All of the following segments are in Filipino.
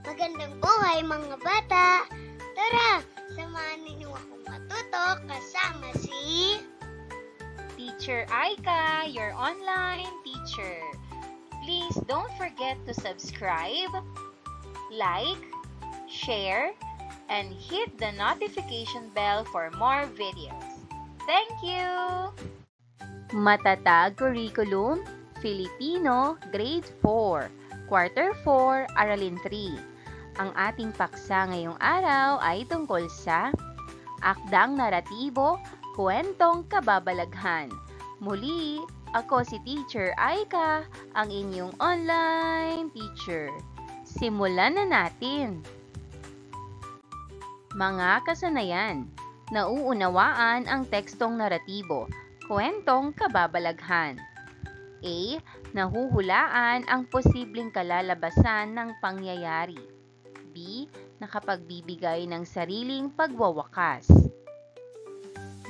Magandang buhay mga bata! Tara, samahan ninyo akong matuto kasama si Teacher Aika, your online teacher. Please don't forget to subscribe, like, share, and hit the notification bell for more videos. Thank you! Matatag Curriculum, Filipino, Grade 4, Quarter 4, Aralin 3. Ang ating paksa ngayong araw ay tungkol sa akdang naratibo, kwentong kababalaghan. Muli, ako si Teacher Aika, ang inyong online teacher. Simulan na natin! Mga kasanayan, nauunawaan ang tekstong naratibo, kwentong kababalaghan. A. Nahuhulaan ang posibleng kalalabasan ng pangyayari. B. Nakapagbibigay ng sariling pagwawakas.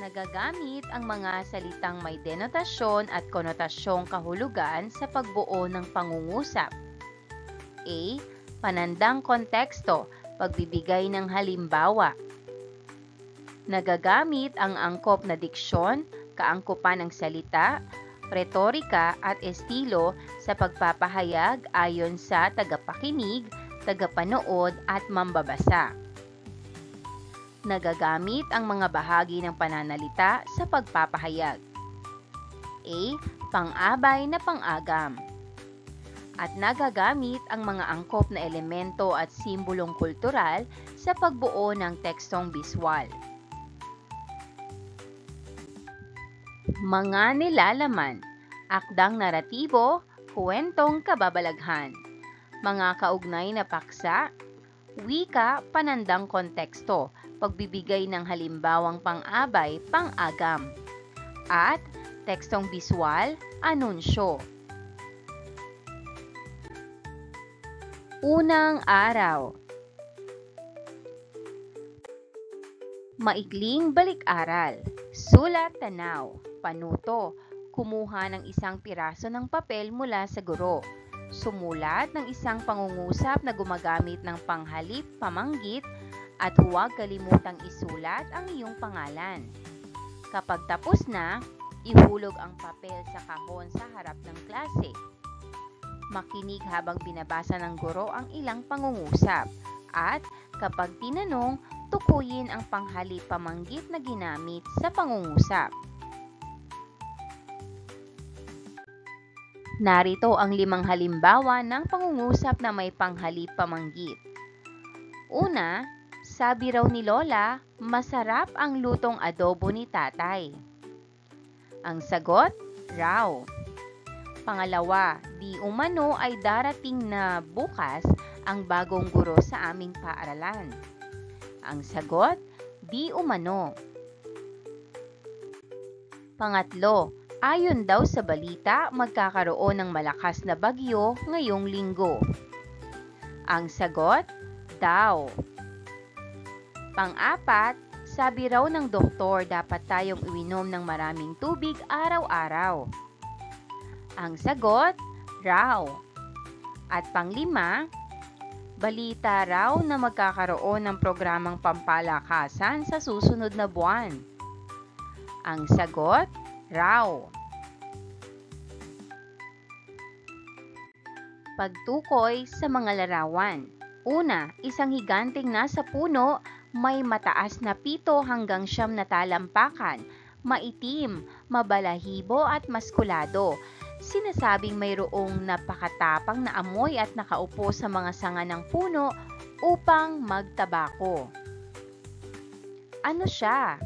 Nagagamit ang mga salitang may denotasyon at konotasyong kahulugan sa pagbuo ng pangungusap. A. Panandang konteksto, pagbibigay ng halimbawa. Nagagamit ang angkop na diksyon, kaangkupan ng salita, retorika at estilo sa pagpapahayag ayon sa tagapakinig, tagapanood at mambabasa. Nagagamit ang mga bahagi ng pananalita sa pagpapahayag. A. Pang-abay na pang-agam. At nagagamit ang mga angkop na elemento at simbolong kultural sa pagbuo ng tekstong biswal. Mga nilalaman, akdang naratibo, kwentong kababalaghan. Mga kaugnay na paksa, wika, panandang konteksto, pagbibigay ng halimbawang pang-abay, pang-agam, at tekstong biswal, anunsyo. Unang araw. Maikling balik-aral, sulat tanaw, panuto, kumuha ng isang piraso ng papel mula sa guro. Sumulat ng isang pangungusap na gumagamit ng panghalip, pamanggit, at huwag kalimutang isulat ang iyong pangalan. Kapag tapos na, ihulog ang papel sa kahon sa harap ng klase. Makinig habang binabasa ng guro ang ilang pangungusap. At kapag tinanong, tukuyin ang panghalip, pamanggit na ginamit sa pangungusap. Narito ang 5 halimbawa ng pangungusap na may panghalip pamanggit. Una, sabi raw ni Lola, masarap ang lutong adobo ni tatay. Ang sagot, raw. Pangalawa, di umano ay darating na bukas ang bagong guro sa aming paaralan. Ang sagot, di umano. Pangatlo, ayon daw sa balita, magkakaroon ng malakas na bagyo ngayong linggo. Ang sagot, daw. Pang-apat, sabi raw ng doktor dapat tayong uminom ng maraming tubig araw-araw. Ang sagot, raw. At pang-5, balita raw na magkakaroon ng programang pampalakasan sa susunod na buwan. Ang sagot, raw. Pagtukoy sa mga larawan. Una, isang higanteng nasa puno, may mataas na 7 hanggang 9 na talampakan, maitim, mabalahibo at maskulado. Sinasabing mayroong napakatapang na amoy at nakaupo sa mga sanga ng puno upang magtabako. Ano siya?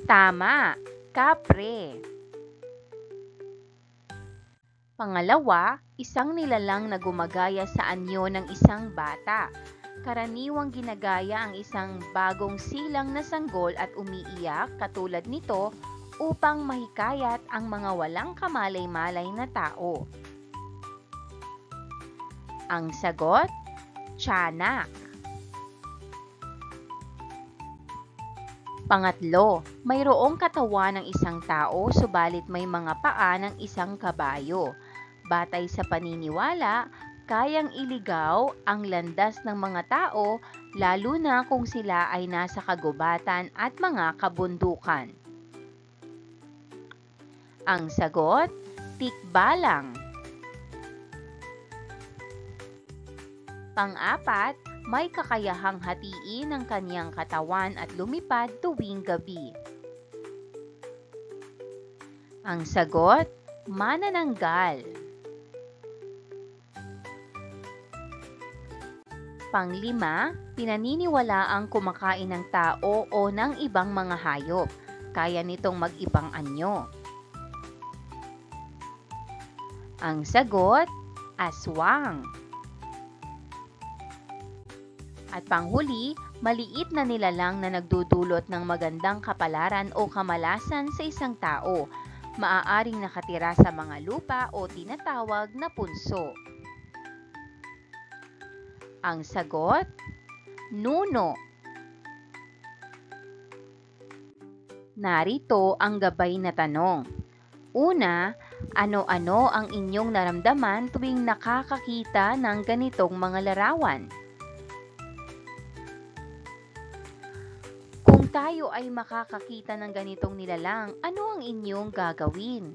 Tama, kapre. Pangalawa, isang nilalang na gumagaya sa anyo ng isang bata. Karaniwang ginagaya ang isang bagong silang na sanggol at umiiyak katulad nito upang mahikayat ang mga walang kamalay-malay na tao. Ang sagot, tiyanak. Pangatlo, mayroong katawan ng isang tao subalit may mga paa ng isang kabayo. Batay sa paniniwala, kayang iligaw ang landas ng mga tao lalo na kung sila ay nasa kagubatan at mga kabundukan. Ang sagot, tikbalang. Pang-apat, may kakayahang hatiin ang kanyang katawan at lumipad tuwing gabi. Ang sagot, manananggal. Pang-lima, pinaniniwalaang kumakain ng tao o ng ibang mga hayop. Kaya nitong mag-ibang anyo. Ang sagot, aswang. At panghuli, maliit na nilalang na nagdudulot ng magandang kapalaran o kamalasan sa isang tao. Maaaring nakatira sa mga lupa o tinatawag na punso. Ang sagot, nuno. Narito ang gabay na tanong. Una, ano-ano ang inyong naramdaman tuwing nakakakita ng ganitong mga larawan? Kung tayo ay makakakita ng ganitong nilalang, ano ang inyong gagawin?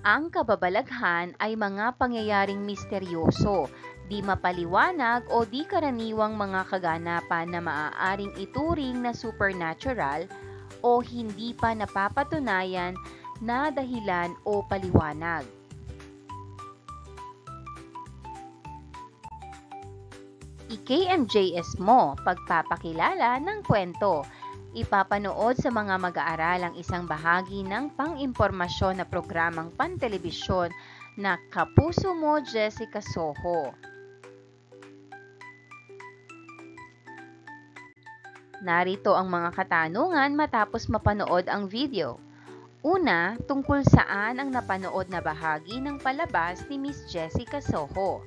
Ang kababalaghan ay mga pangyayaring misteryoso, di mapaliwanag o di karaniwang mga kaganapan na maaaring ituring na supernatural o hindi pa napapatunayan na dahilan o paliwanag. I-KMJS mo pagpapakilala ng kwento. Ipapanood sa mga mag-aaral ang isang bahagi ng pang-impormasyon na programang pantelebisyon na Kapuso Mo, Jessica Soho. Narito ang mga katanungan matapos mapanood ang video. Una, tungkol saan ang napanood na bahagi ng palabas ni Miss Jessica Soho?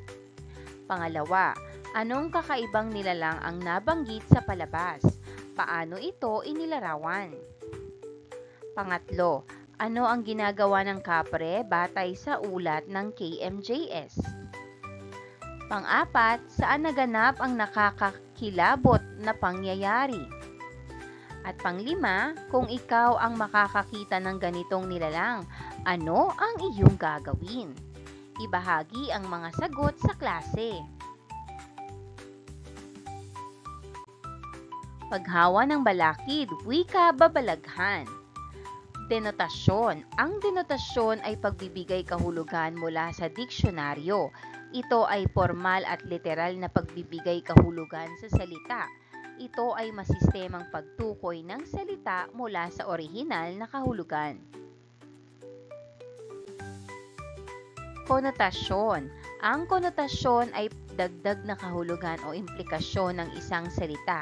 Pangalawa, anong kakaibang nilalang ang nabanggit sa palabas? Paano ito inilarawan? Pangatlo, ano ang ginagawa ng kapre batay sa ulat ng KMJS? Pang-apat, saan naganap ang nakakakilabot na pangyayari? At pang-lima, kung ikaw ang makakakita ng ganitong nilalang, ano ang iyong gagawin? Ibahagi ang mga sagot sa klase. Paghawa ng balakid, wika, babalaghan. Denotasyon. Ang denotasyon ay pagbibigay kahulugan mula sa diksyonaryo. Ito ay formal at literal na pagbibigay kahulugan sa salita. Ito ay masistemang pagtukoy ng salita mula sa orihinal na kahulugan. Konotasyon. Ang konotasyon ay dagdag na kahulugan o implikasyon ng isang salita.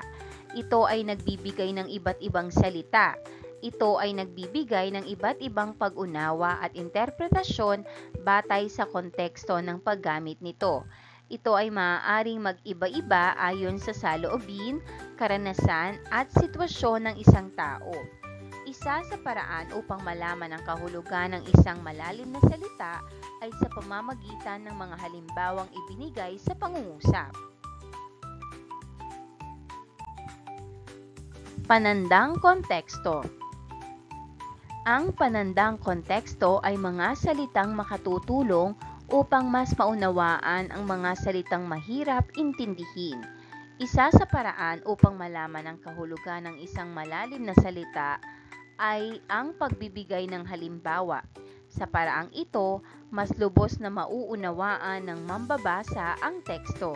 Ito ay nagbibigay ng iba't ibang salita. Ito ay nagbibigay ng iba't ibang pag-unawa at interpretasyon batay sa konteksto ng paggamit nito. Ito ay maaaring mag-iba-iba ayon sa saloobin, karanasan at sitwasyon ng isang tao. Isa sa paraan upang malaman ang kahulugan ng isang malalim na salita ay sa pamamagitan ng mga halimbawang ibinigay sa pangungusap. Panandang konteksto. Ang panandang konteksto ay mga salitang makatutulong upang mas maunawaan ang mga salitang mahirap intindihin. Isa sa paraan upang malaman ang kahulugan ng isang malalim na salita ay ang pagbibigay ng halimbawa. Sa paraang ito, mas lubos na mauunawaan ng mambabasa ang teksto.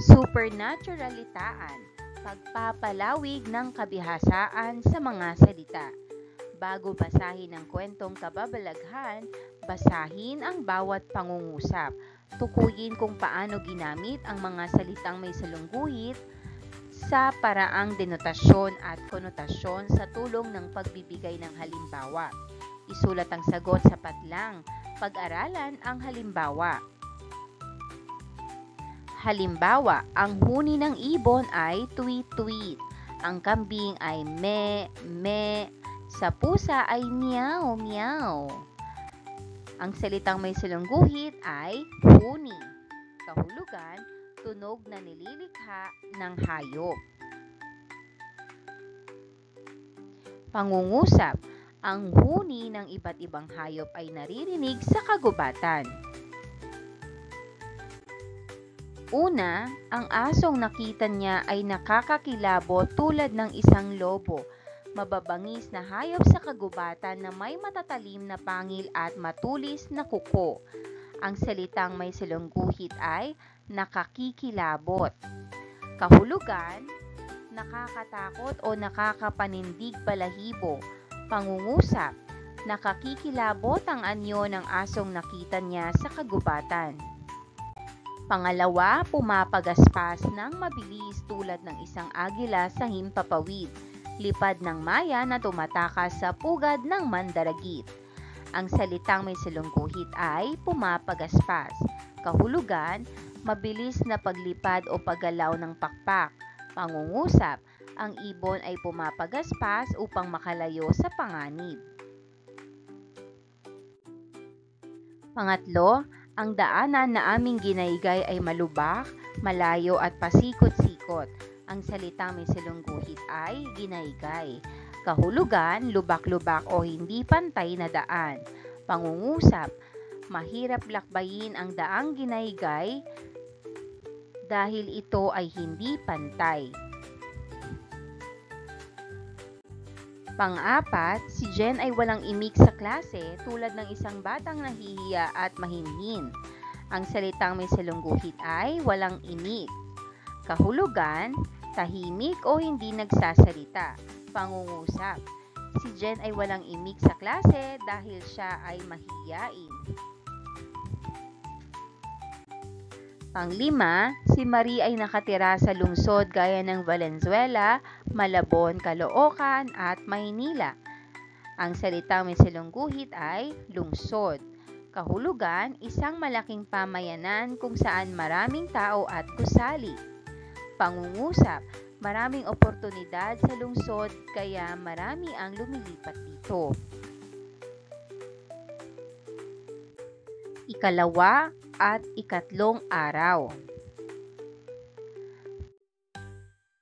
Supernaturalitaan, pagpapalawig ng kabihasaan sa mga salita. Bago basahin ang kwentong kababalaghan, basahin ang bawat pangungusap. Tukuyin kung paano ginamit ang mga salitang may salungguhit sa paraang denotasyon at konotasyon sa tulong ng pagbibigay ng halimbawa. Isulat ang sagot sa padlang. Pag-aralan ang halimbawa. Halimbawa, ang huni ng ibon ay tweet-tweet. Ang kambing ay me, me. Sa pusa ay meow, meow. Ang salitang may silong guhit ay huni. Kahulugan, tunog na nililikha ng hayop. Pangungusap, ang huni ng iba't ibang hayop ay naririnig sa kagubatan. Una, ang asong nakita niya ay nakakakilabot tulad ng isang lobo, mababangis na hayop sa kagubatan na may matatalim na pangil at matulis na kuko. Ang salitang may silong guhit ay nakakikilabot. Kahulugan, nakakatakot o nakakapanindig balahibo. Pangungusap, nakakikilabot ang anyo ng asong nakita niya sa kagubatan. Pangalawa, pumapagaspas ng mabilis tulad ng isang agila sa himpapawid, lipad ng maya na tumatakas sa pugad ng mandaragit. Ang salitang may silong guhit ay pumapagaspas. Kahulugan, mabilis na paglipad o paggalaw ng pakpak. Pangungusap, ang ibon ay pumapagaspas upang makalayo sa panganib. Pangatlo, ang daanan na aming ginaygay ay malubak, malayo at pasikot-sikot. Ang salitang may silong guhit ay ginaygay. Kahulugan, lubak-lubak o hindi pantay na daan. Pangungusap, mahirap lakbayin ang daang ginaygay dahil ito ay hindi pantay. Pang-apat, si Jen ay walang imik sa klase tulad ng isang batang nahihiya at mahinhin. Ang salitang may silong guhit ay walang imik. Kahulugan, tahimik o hindi nagsasalita. Pangungusap, si Jen ay walang imik sa klase dahil siya ay mahiyain. Panglima, si Marie ay nakatira sa lungsod gaya ng Valenzuela, Malabon, Caloocan at Maynila. Ang salitang may silong guhit ay lungsod. Kahulugan, isang malaking pamayanan kung saan maraming tao at gusali. Pangungusap, maraming oportunidad sa lungsod kaya marami ang lumilipat dito. Ikalawa at ikatlong araw.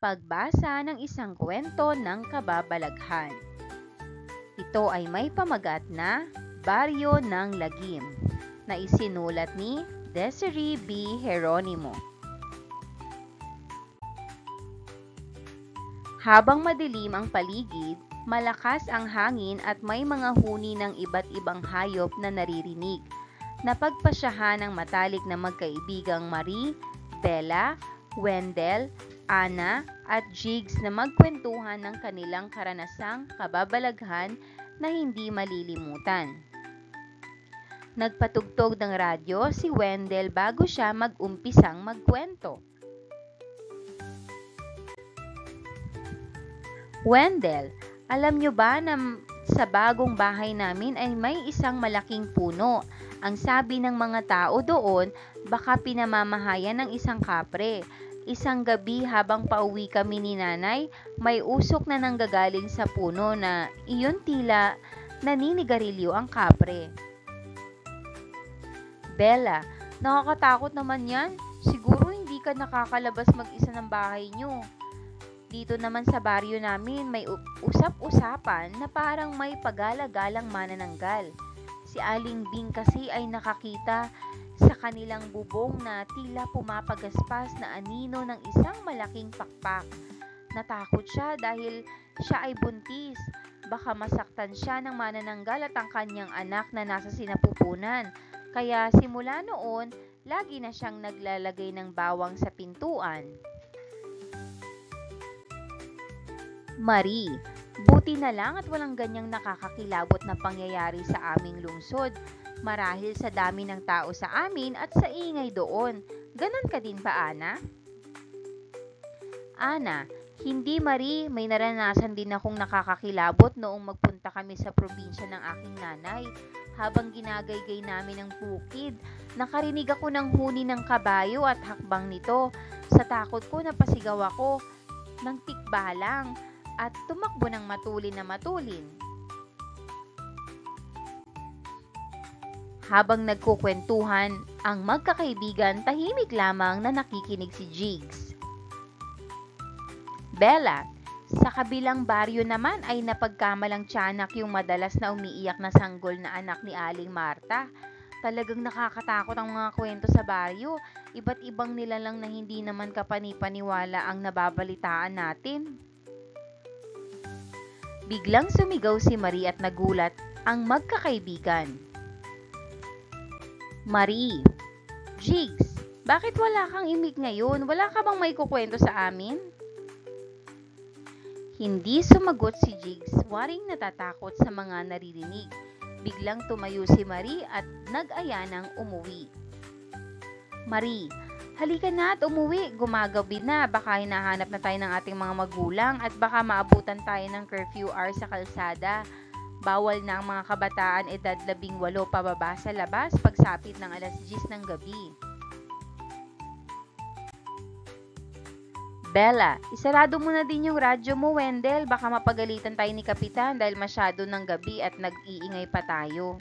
Pagbasa ng isang kwento ng kababalaghan. Ito ay may pamagat na Baryo ng Lagim na isinulat ni Desiree B. Geronimo. Habang madilim ang paligid, malakas ang hangin at may mga huni ng iba't ibang hayop na naririnig. Napagpasyahan ng matalik na magkaibigang Marie, Bella, Wendell, Anna at Jigs na magkwentuhan ng kanilang karanasang kababalaghan na hindi malilimutan. Nagpatugtog ng radyo si Wendell bago siya mag-umpisang magkwento. Wendell, alam nyo ba na sa bagong bahay namin ay may isang malaking puno? Ang sabi ng mga tao doon, baka pinamamahayan ng isang kapre. Isang gabi habang pauwi kami ni nanay, may usok na nanggagaling sa puno na iyon tila naninigarilyo ang kapre. Bella, nakakatakot naman yan. Siguro hindi ka nakakalabas mag-isa ng bahay nyo. Dito naman sa baryo namin may usap-usapan na parang may pagala-galang manananggal. Si Aling Bing kasi ay nakakita sa kanilang bubong na tila pumapagaspas na anino ng isang malaking pakpak. Natakot siya dahil siya ay buntis. Baka masaktan siya ng manananggal at ang kanyang anak na nasa sinapupunan. Kaya simula noon, lagi na siyang naglalagay ng bawang sa pintuan. Marie, buti na lang at walang ganyang nakakakilabot na pangyayari sa aming lungsod. Marahil sa dami ng tao sa amin at sa ingay doon. Ganon ka din ba, Ana? Ana, hindi Marie, may naranasan din akong nakakakilabot noong magpunta kami sa probinsya ng aking nanay. Habang ginagaygay namin ang bukid, nakarinig ako ng huni ng kabayo at hakbang nito. Sa takot ko napasigaw ako. ng tikbalang at tumakbo ng matulin na matulin. Habang nagkukwentuhan, ang magkakaibigan tahimik lamang na nakikinig si Jigs. Bella, sa kabilang baryo naman ay napagkamalang tiyanak yung madalas na umiiyak na sanggol na anak ni Aling Marta. Talagang nakakatakot ang mga kwento sa baryo. Iba't ibang nilalang na hindi naman kapani-paniwala ang nababalitaan natin. Biglang sumigaw si Marie at nagulat ang magkakaibigan. Marie, Jigs, bakit wala kang imik ngayon? Wala ka bang may kukwento sa amin? Hindi sumagot si Jigs, waring natatakot sa mga naririnig. Biglang tumayo si Marie at nag-aya ng umuwi. Marie, halika na at umuwi. Gumagabi na, baka hinahanap na tayo ng ating mga magulang at baka maabutan tayo ng curfew hour sa kalsada. Bawal na ang mga kabataan edad 18 pababa sa labas pagsapit ng alas 10 ng gabi. Bella, isarado mo na din yung radyo mo, Wendell. Baka mapagalitan tayo ni Kapitan dahil masyado ng gabi at nag-iingay pa tayo.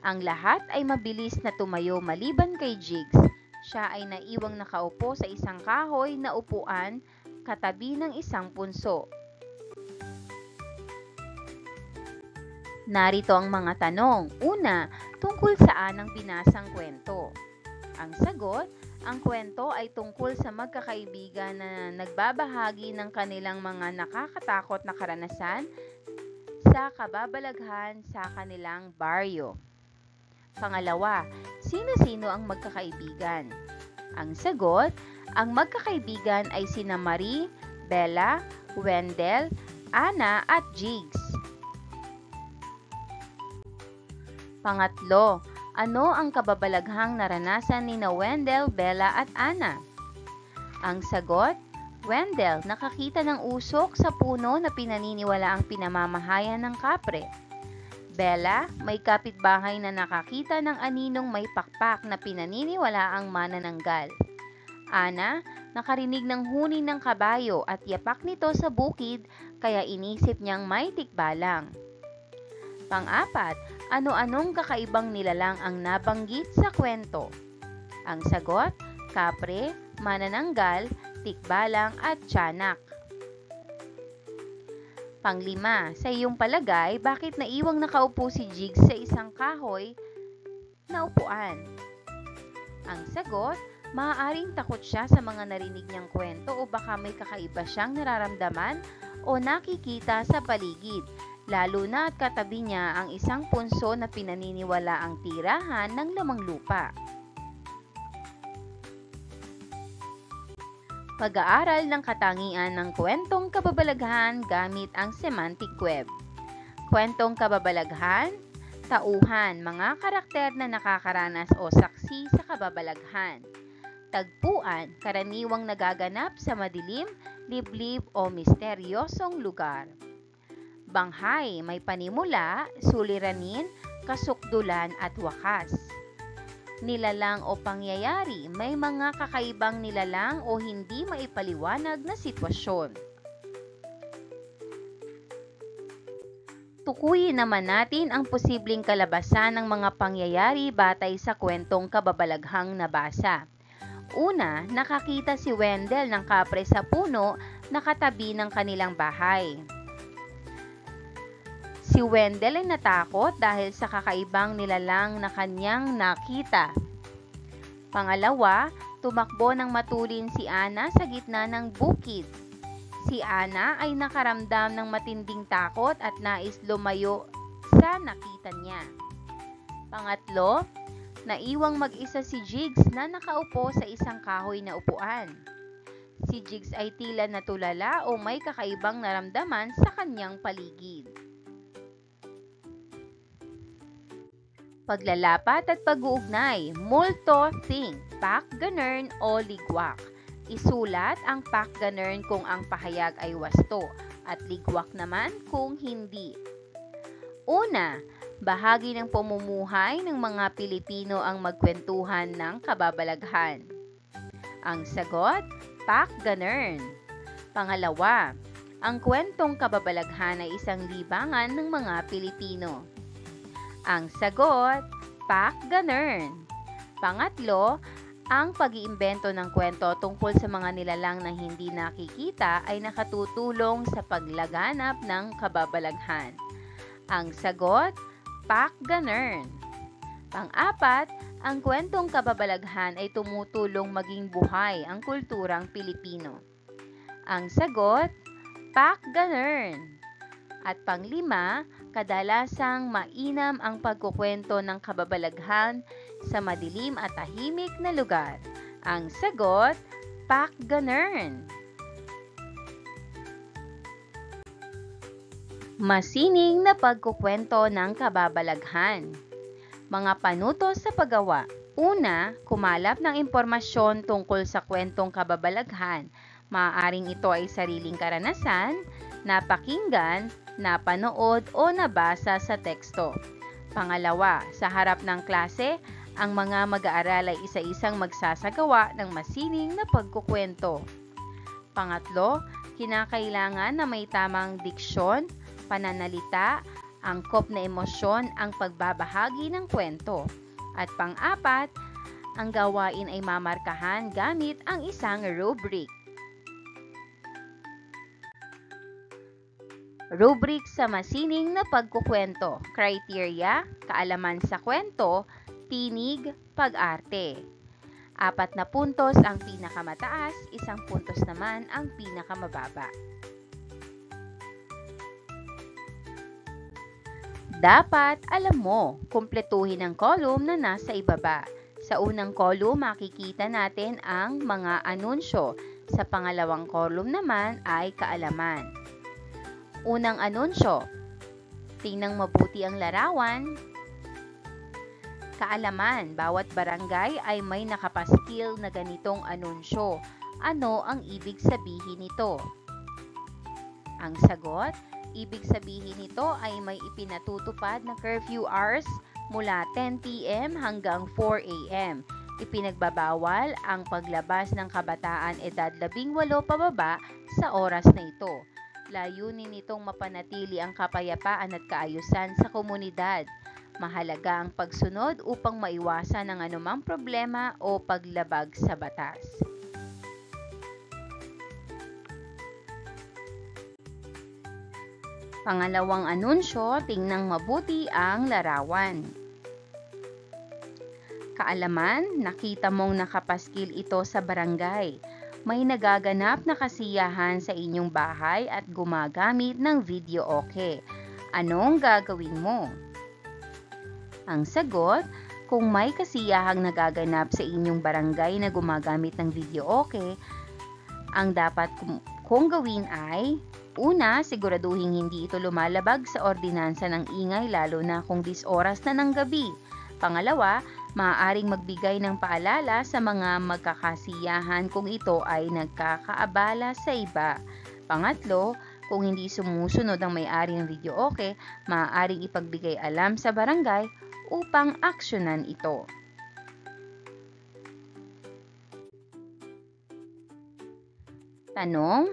Ang lahat ay mabilis na tumayo maliban kay Jigs. Siya ay naiwang nakaupo sa isang kahoy na upuan katabi ng isang punso. Narito ang mga tanong. Una, tungkol saan ang binasang kwento? Ang sagot, ang kwento ay tungkol sa magkakaibigan na nagbabahagi ng kanilang mga nakakatakot na karanasan sa kababalaghan sa kanilang baryo. Pangalawa, sino-sino ang magkakaibigan? Ang sagot, ang magkakaibigan ay sina Marie, Bella, Wendell, Anna at Jigs. Pangatlo, ano ang kababalaghang naranasan ni Wendell, Bella at Anna? Ang sagot, Wendell, nakakita ng usok sa puno na pinaniniwala ang pinamamahayan ng kapre. Bella, may kapitbahay na nakakita ng aninong may pakpak na pinaniniwala ang manananggal. Anna, nakarinig ng huni ng kabayo at yapak nito sa bukid kaya inisip niyang may tikbalang. Pang-apat, ano-anong kakaibang nilalang ang nabanggit sa kwento? Ang sagot, kapre, manananggal, tikbalang at tiyanak. Panglima, sa iyong palagay, bakit naiwang nakaupo si Jigs sa isang kahoy na upuan? Ang sagot, maaaring takot siya sa mga narinig niyang kwento o baka may kakaiba siyang nararamdaman o nakikita sa paligid. Lalo na at katabi niya ang isang punso na pinaniniwala ang tirahan ng lamang lupa. Pag-aaral ng katangian ng kwentong kababalaghan gamit ang semantic web. Kwentong kababalaghan, tauhan, mga karakter na nakakaranas o saksi sa kababalaghan. Tagpuan, karaniwang nagaganap sa madilim, liblib o misteryosong lugar. Banghay, may panimula, suliranin, kasukdulan at wakas. Nilalang o pangyayari, may mga kakaibang nilalang o hindi maipaliwanag na sitwasyon. Tukuyin naman natin ang posibleng kalabasan ng mga pangyayari batay sa kwentong kababalaghang nabasa. Una, nakakita si Wendell ng kapre sa puno na katabi ng kanilang bahay. Si Wendell ay natakot dahil sa kakaibang nilalang na kanyang nakita. Pangalawa, tumakbo ng matulin si Anna sa gitna ng bukid. Si Anna ay nakaramdam ng matinding takot at nais lumayo sa nakita niya. Pangatlo, naiwang mag-isa si Jigs na nakaupo sa isang kahoy na upuan. Si Jigs ay tila natulala o may kakaibang naramdaman sa kanyang paligid. Paglalapat at pag-uugnay, multo, think, pakganern o ligwak. Isulat ang pakganern kung ang pahayag ay wasto at ligwak naman kung hindi. Una, bahagi ng pamumuhay ng mga Pilipino ang magkwentuhan ng kababalaghan. Ang sagot, pakganern. Pangalawa, ang kwentong kababalaghan ay isang libangan ng mga Pilipino. Ang sagot, Pak Ganern. Pangatlo, ang pag-iimbento ng kwento tungkol sa mga nilalang na hindi nakikita ay nakatutulong sa paglaganap ng kababalaghan. Ang sagot, Pak Ganern. Pang-apat, ang kwentong kababalaghan ay tumutulong maging buhay ang kulturang Pilipino. Ang sagot, Pak Ganern. At panglima, kadalasang mainam ang pagkukwento ng kababalaghan sa madilim at tahimik na lugar. Ang sagot, Pak Ganern. Masining na pagkukwento ng kababalaghan. Mga panuto sa paggawa. Una, kumalap ng impormasyon tungkol sa kwentong kababalaghan. Maaaring ito ay sariling karanasan, napakinggan, napanood o nabasa sa teksto. Pangalawa, sa harap ng klase, ang mga mag-aaral ay isa-isang magsasagawa ng masining na pagkukwento. Pangatlo, kinakailangan na may tamang diksyon, pananalita, angkop na emosyon ang pagbabahagi ng kwento. At pang-apat, ang gawain ay mamarkahan gamit ang isang rubric. Rubric sa masining na pagkukwento. Criteria, kaalaman sa kwento, tinig, pag-arte. 4 puntos ang pinakamataas, 1 puntos naman ang pinakamababa. Dapat alam mo, kumpletuhin ang column na nasa ibaba. Sa unang column, makikita natin ang mga anunsyo. Sa pangalawang column naman ay kaalaman. Unang anunsyo, tingnang mabuti ang larawan. Kaalaman, bawat barangay ay may nakapaskil na ganitong anunsyo. Ano ang ibig sabihin nito? Ang sagot, ibig sabihin nito ay may ipinatutupad na curfew hours mula 10 p.m. hanggang 4 a.m. Ipinagbabawal ang paglabas ng kabataan edad 18 pababa sa oras na ito. Layunin nitong mapanatili ang kapayapaan at kaayusan sa komunidad. Mahalaga ang pagsunod upang maiwasan ang anumang problema o paglabag sa batas. Pangalawang anunsyo, tingnang mabuti ang larawan. Kaalaman, nakita mong nakapaskil ito sa barangay. May nagaganap na kasiyahan sa inyong bahay at gumagamit ng video okay. Anong gagawin mo? Ang sagot, kung may kasiyahang nagaganap sa inyong barangay na gumagamit ng video okay, ang dapat kung gawin ay, una, siguraduhin hindi ito lumalabag sa ordinansa ng ingay lalo na kung 10 oras na ng gabi. Pangalawa, maaaring magbigay ng paalala sa mga magkakasiyahan kung ito ay nagkakaabala sa iba. Pangatlo, kung hindi sumusunod ang may-ari ng video okay, maaaring ipagbigay alam sa barangay upang aksyonan ito. Tanong,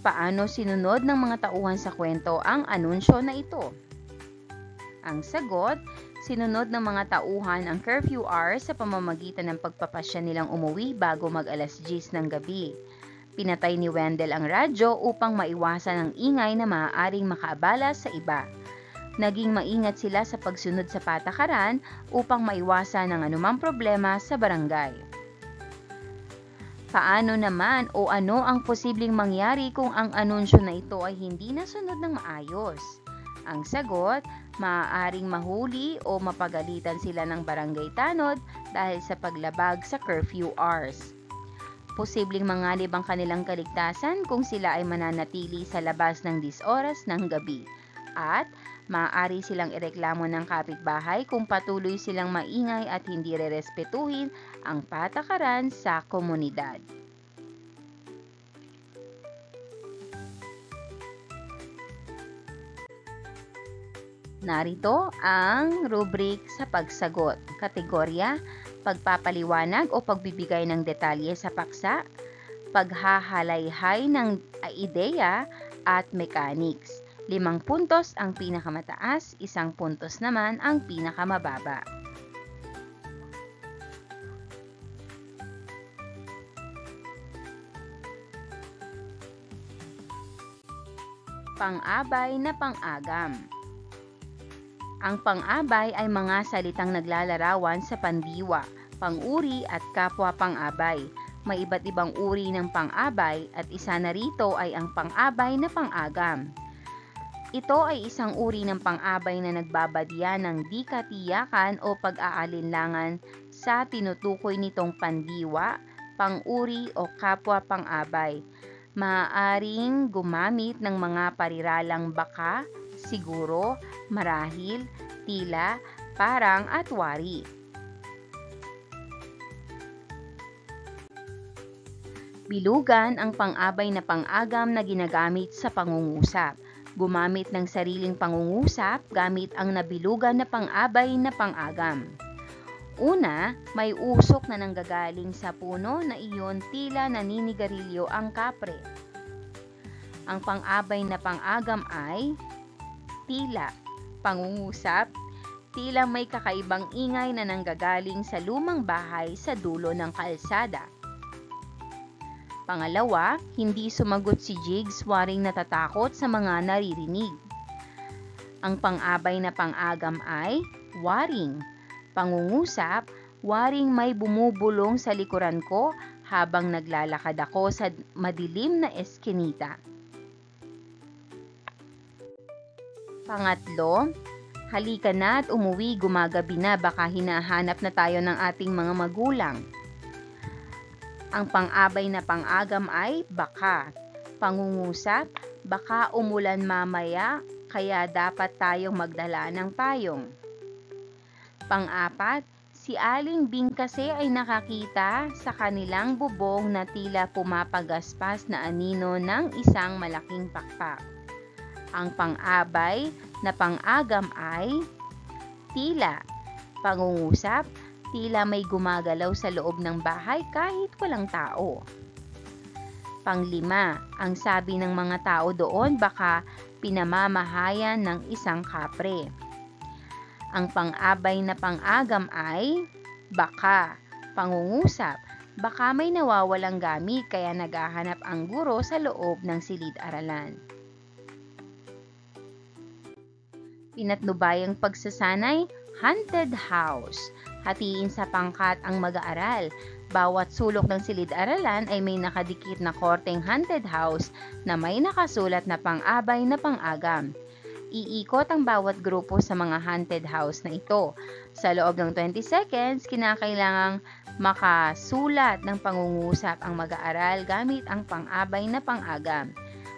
paano sinunod ng mga tauhan sa kwento ang anunsyo na ito? Ang sagot, sinunod ng mga tauhan ang curfew hours sa pamamagitan ng pagpapasya nilang umuwi bago mag-alas 10 ng gabi. Pinatay ni Wendell ang radyo upang maiwasan ang ingay na maaaring makaabala sa iba. Naging maingat sila sa pagsunod sa patakaran upang maiwasan ang anumang problema sa barangay. Paano naman o ano ang posibleng mangyari kung ang anunsyo na ito ay hindi nasunod ng maayos? Ang sagot, maaaring mahuli o mapagalitan sila ng barangay tanod dahil sa paglabag sa curfew hours. Posibleng manganib ang kanilang kaligtasan kung sila ay mananatili sa labas ng 10 oras ng gabi. At maaari silang ireklamo ng kapitbahay kung patuloy silang maingay at hindi rerespetuhin ang patakaran sa komunidad. Narito ang rubric sa pagsagot. Kategorya, pagpapaliwanag o pagbibigay ng detalye sa paksa, paghahalayhay ng ideya at mechanics. 5 puntos ang pinakamataas, 1 puntos naman ang pinakamababa. Pang-abay na pang-agam. Ang pang-abay ay mga salitang naglalarawan sa pandiwa, pang-uri at kapwa pang-abay. May iba't ibang uri ng pang-abay at isa na rito ay ang pang-abay na pang-agam. Ito ay isang uri ng pang-abay na nagbabadya ng di katiyakan o pag-aalinlangan sa tinutukoy nitong pandiwa, pang-uri o kapwa pang-abay. Maaaring gumamit ng mga pariralang baka, siguro, marahil, tila, parang at wari. Bilugan ang pang-abay na pang-agam na ginagamit sa pangungusap. Gumamit ng sariling pangungusap gamit ang nabilugan na pang-abay na pang-agam. Una, may usok na nanggagaling sa puno na iyon tila naninigarilyo ang kapre. Ang pang-abay na pang-agam ay tila, pangungusap, tila may kakaibang ingay na nanggagaling sa lumang bahay sa dulo ng kalsada. Pangalawa, hindi sumagot si Jigs waring natatakot sa mga naririnig. Ang pang-abay na pang-agam ay waring, pangungusap, waring may bumubulong sa likuran ko habang naglalakad ako sa madilim na eskinita. Pangatlo, halika na at umuwi, gumagabi na, baka hinahanap na tayo ng ating mga magulang. Ang pang-abay na pang-agam ay baka, pangungusap, baka umulan mamaya kaya dapat tayong magdala ng payong. Pang-apat, si Aling Bing kasi ay nakakita sa kanilang bubong na tila pumapagaspas na anino ng isang malaking pakpak. Ang pang-abay na pang-agam ay tila, pangungusap, tila may gumagalaw sa loob ng bahay kahit walang tao. Panglima, ang sabi ng mga tao doon baka pinamamahayan ng isang kapre. Ang pang-abay na pang-agam ay baka, pangungusap, baka may nawawalang gamit kaya naghahanap ang guro sa loob ng silid-aralan. Pinatnubayang pagsasanay, haunted house. Hatiin sa pangkat ang mag-aaral. Bawat sulok ng silid-aralan ay may nakadikit na korteng haunted house na may nakasulat na pang-abay na pang-agam. Iikot ang bawat grupo sa mga haunted house na ito. Sa loob ng 20 seconds, kinakailangang makasulat ng pangungusap ang mag-aaral gamit ang pang-abay na pang-agam.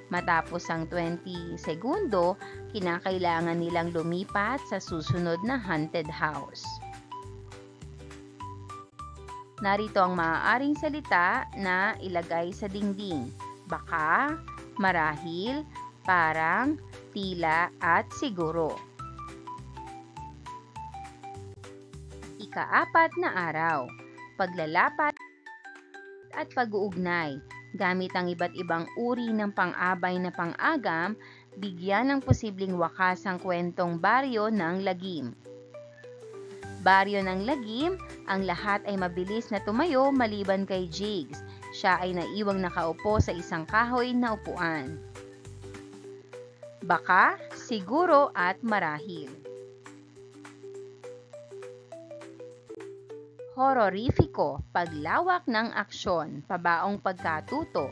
Matapos ang 20 segundo, kinakailangan nilang lumipat sa susunod na haunted house. Narito ang maaaring salita na ilagay sa dingding. Baka, marahil, parang, tila, at siguro. Ika-4 na araw. Paglalapat at pag-uugnay. Gamit ang iba't ibang uri ng pang-abay na pang-agam, bigyan ng posibleng wakas ang kwentong Baryo ng Lagim. Baryo ng Lagim, ang lahat ay mabilis na tumayo maliban kay Jigs. Siya ay naiwang nakaupo sa isang kahoy na upuan. Baka, siguro at marahil. Hororifiko, paglawak ng aksyon, pabaong pagkatuto.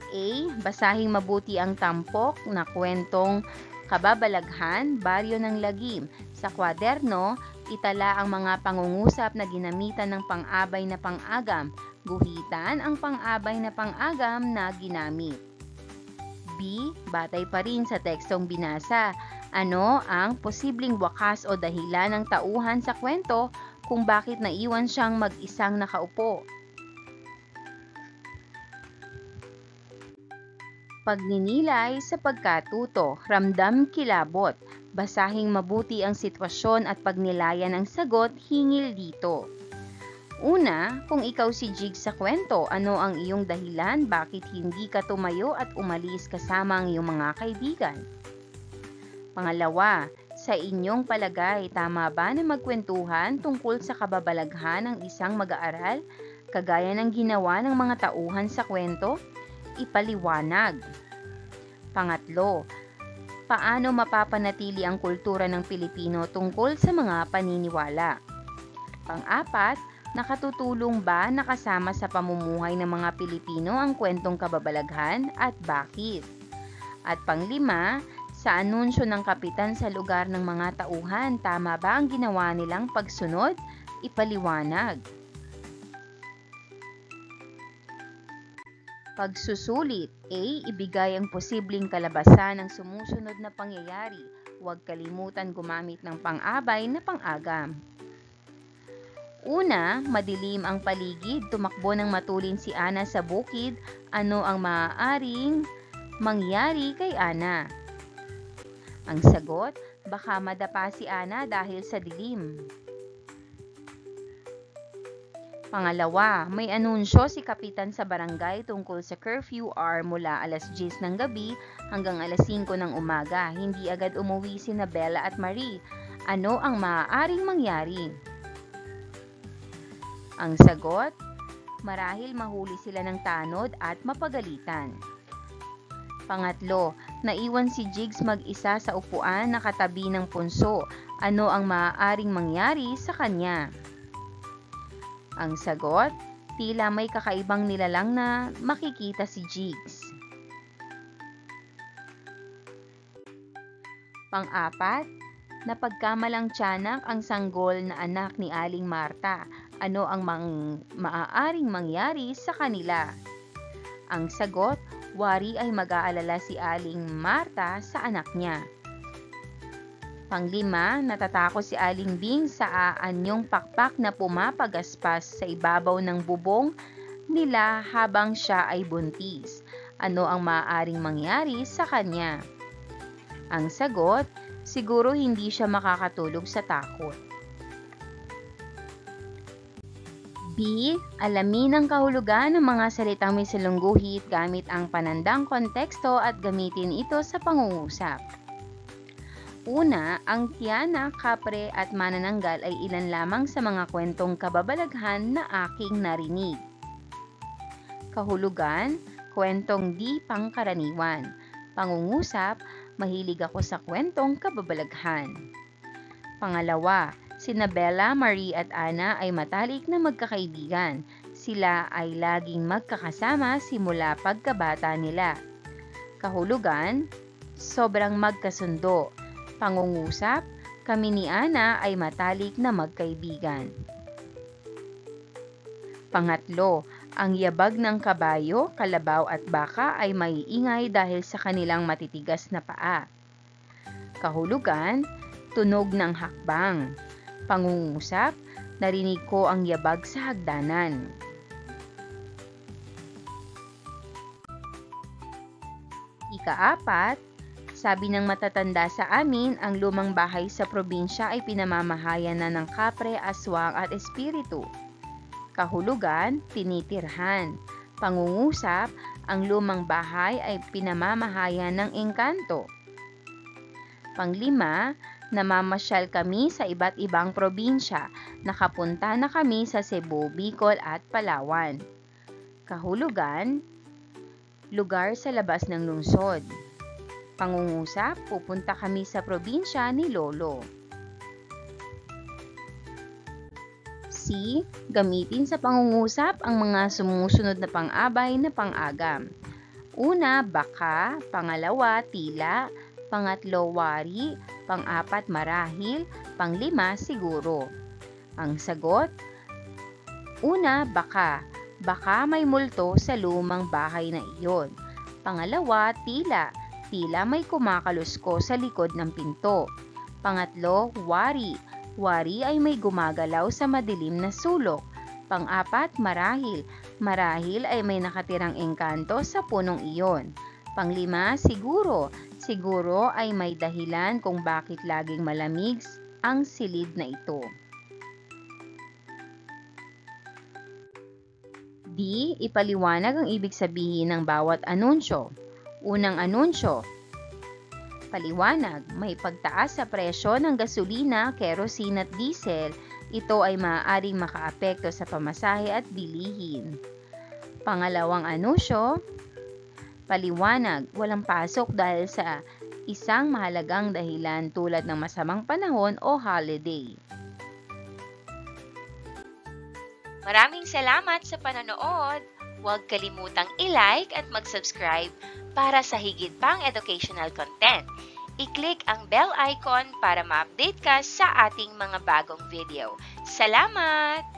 A. Basahing mabuti ang tampok na kwentong Kababalaghan, Baryo ng Lagim. Sa kwaderno, itala ang mga pangungusap na ginamitan ng pang-abay na pang-agam. Guhitan ang pang-abay na pang-agam na ginamit. B. Batay pa rin sa tekstong binasa. Ano ang posibleng wakas o dahilan ng tauhan sa kwento kung bakit naiwan siyang mag-isang nakaupo? Pagninilay sa pagkatuto, ramdam kilabot. Basahing mabuti ang sitwasyon at pagnilayan ang sagot, hingil dito. Una, kung ikaw si Jig sa kwento, ano ang iyong dahilan bakit hindi ka tumayo at umalis kasama ang iyong mga kaibigan? Pangalawa, sa inyong palagay, tama ba na magkwentuhan tungkol sa kababalaghan ng isang mag-aaral, kagaya ng ginawa ng mga tauhan sa kwento? Ipaliwanag. Pangatlo, paano mapapanatili ang kultura ng Pilipino tungkol sa mga paniniwala? Pang-apat, nakatutulong ba na kasama sa pamumuhay ng mga Pilipino ang kwentong kababalaghan at bakit? At panglima, sa anunsyo ng kapitan sa lugar ng mga tauhan, tama ba ang ginawa nilang pagsunod? Ipaliwanag. Pagsusulit. A. Ibigay ang posibleng kalabasan ng sumusunod na pangyayari. Huwag kalimutan gumamit ng pang-abay na pang-agam. Una, madilim ang paligid, tumakbo ng matulin si Ana sa bukid. Ano ang maaaring mangyari kay Ana? Ang sagot, baka madapa si Ana dahil sa dilim. Pangalawa, may anunsyo si kapitan sa barangay tungkol sa curfew hour mula alas 10 ng gabi hanggang alas 5 ng umaga. Hindi agad umuwi sina Bella at Marie. Ano ang maaaring mangyari? Ang sagot, marahil mahuli sila ng tanod at mapagalitan. Pangatlo, naiwan si Jigs mag-isa sa upuan na katabi ng punso. Ano ang maaaring mangyari sa kanya? Ang sagot, tila may kakaibang nilalang na makikita si Jigs. Pang-apat, napagkamalang tiyanak ang sanggol na anak ni Aling Marta. Ano ang maaaring mangyari sa kanila? Ang sagot, wari ay mag-aalala si Aling Marta sa anak niya. Panglima, natatakot si Aling Bing sa anyong pakpak na pumapagaspas sa ibabaw ng bubong nila habang siya ay buntis. Ano ang maaaring mangyari sa kanya? Ang sagot, siguro hindi siya makakatulog sa takot. B. Alamin ang kahulugan ng mga salitang may salungguhit gamit ang panandang konteksto at gamitin ito sa pangungusap. Una, ang tiyanak, kapre at manananggal ay ilan lamang sa mga kwentong kababalaghan na aking narinig. Kahulugan, kwentong di pangkaraniwan. Pangungusap, mahilig ako sa kwentong kababalaghan. Pangalawa, sina Bella, Marie at Ana ay matalik na magkakaibigan. Sila ay laging magkakasama simula pagkabata nila. Kahulugan, sobrang magkasundo. Pangungusap, kami ni Ana ay matalik na magkaibigan. Pangatlo, ang yabag ng kabayo, kalabaw at baka ay maiingay dahil sa kanilang matitigas na paa. Kahulugan, tunog ng hakbang. Pangungusap, narinig ko ang yabag sa hagdanan. Ika-apat, sabi ng matatanda sa amin, ang lumang bahay sa probinsya ay pinamamahayan na ng kapre, aswang at espiritu. Kahulugan, tinitirhan. Pangungusap, ang lumang bahay ay pinamamahayan ng engkanto. Panglima, namamasyal kami sa iba't ibang probinsya. Nakapunta na kami sa Cebu, Bicol at Palawan. Kahulugan, lugar sa labas ng lungsod. Pangungusap, pupunta kami sa probinsya ni Lolo. C. Gamitin sa pangungusap ang mga sumusunod na pang-abay na pang-agam. Una, baka. Pangalawa, tila. Pangatlo, wari. Pang-apat, marahil. Panglima, siguro. Ang sagot, una, baka. Baka may multo sa lumang bahay na iyon. Pangalawa, tila. Tila may kumakalusko sa likod ng pinto. Pangatlo, wari. Wari ay may gumagalaw sa madilim na sulok. Pang-apat, marahil. Marahil ay may nakatirang engkanto sa punong iyon. Panglima, siguro. Siguro ay may dahilan kung bakit laging malamig ang silid na ito. D. Ipaliwanag ang ibig sabihin ng bawat anunsyo. Unang anunsyo. Paliwanag, may pagtaas sa presyo ng gasolina, kerosene at diesel. Ito ay maaaring makaapekto sa pamasahe at bilihin. Pangalawang anunsyo. Paliwanag, walang pasok dahil sa isang mahalagang dahilan tulad ng masamang panahon o holiday. Maraming salamat sa panonood! Huwag kalimutang i-like at mag-subscribe para sa higit pang educational content. I-click ang bell icon para ma-update ka sa ating mga bagong video. Salamat!